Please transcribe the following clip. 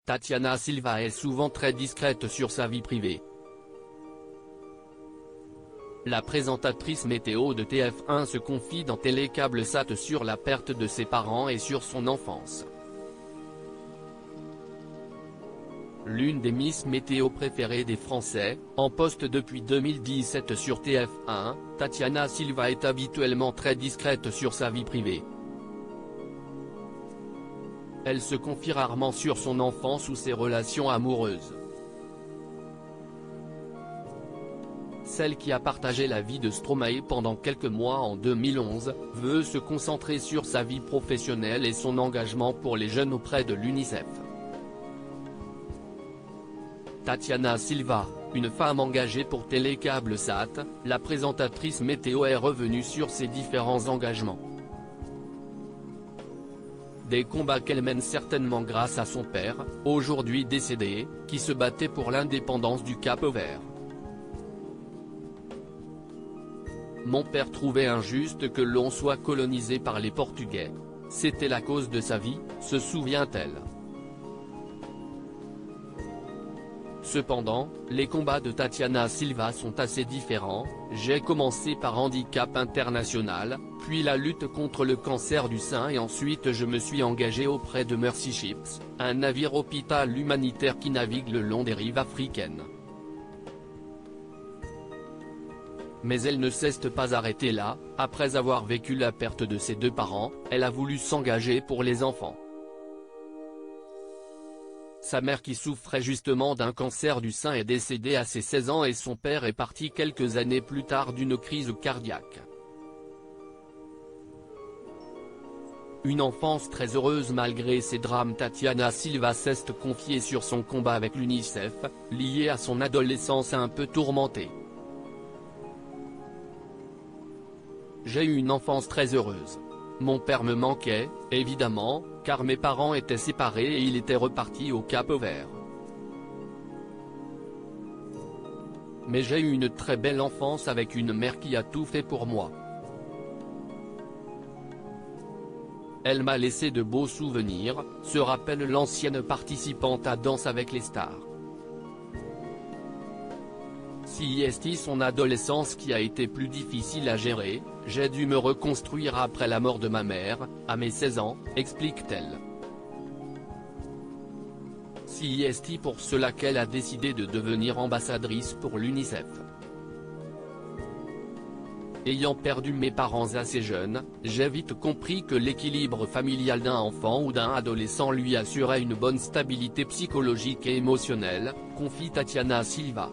Tatiana Silva est souvent très discrète sur sa vie privée. La présentatrice météo de TF1 se confie dans Télécable-Sat sur la perte de ses parents et sur son enfance. L'une des Miss Météo préférées des Français, en poste depuis 2017 sur TF1, Tatiana Silva est habituellement très discrète sur sa vie privée. Elle se confie rarement sur son enfance ou ses relations amoureuses. Celle qui a partagé la vie de Stromae pendant quelques mois en 2011, veut se concentrer sur sa vie professionnelle et son engagement pour les jeunes auprès de l'UNICEF. Tatiana Silva, une femme engagée pour Télécable-Sat, la présentatrice météo est revenue sur ses différents engagements. Des combats qu'elle mène certainement grâce à son père, aujourd'hui décédé, qui se battait pour l'indépendance du Cap-Vert. Mon père trouvait injuste que l'on soit colonisé par les Portugais. C'était la cause de sa vie, se souvient-elle. Cependant, les combats de Tatiana Silva sont assez différents. J'ai commencé par Handicap International, puis la lutte contre le cancer du sein et ensuite je me suis engagé auprès de Mercy Ships, un navire hôpital humanitaire qui navigue le long des rives africaines. Mais elle ne s'est pas arrêtée là. Après avoir vécu la perte de ses deux parents, elle a voulu s'engager pour les enfants. Sa mère qui souffrait justement d'un cancer du sein est décédée à ses 16 ans et son père est parti quelques années plus tard d'une crise cardiaque. Une enfance très heureuse malgré ces drames. Tatiana Silva s'est confiée sur son combat avec l'UNICEF, lié à son adolescence un peu tourmentée. J'ai eu une enfance très heureuse. Mon père me manquait, évidemment, car mes parents étaient séparés et il était reparti au Cap-Vert. Mais j'ai eu une très belle enfance avec une mère qui a tout fait pour moi. Elle m'a laissé de beaux souvenirs, se rappelle l'ancienne participante à Danse avec les stars. Si son adolescence qui a été plus difficile à gérer, j'ai dû me reconstruire après la mort de ma mère, à mes 16 ans, explique-t-elle. Si pour cela qu'elle a décidé de devenir ambassadrice pour l'UNICEF. Ayant perdu mes parents assez jeunes, j'ai vite compris que l'équilibre familial d'un enfant ou d'un adolescent lui assurait une bonne stabilité psychologique et émotionnelle, confie Tatiana Silva.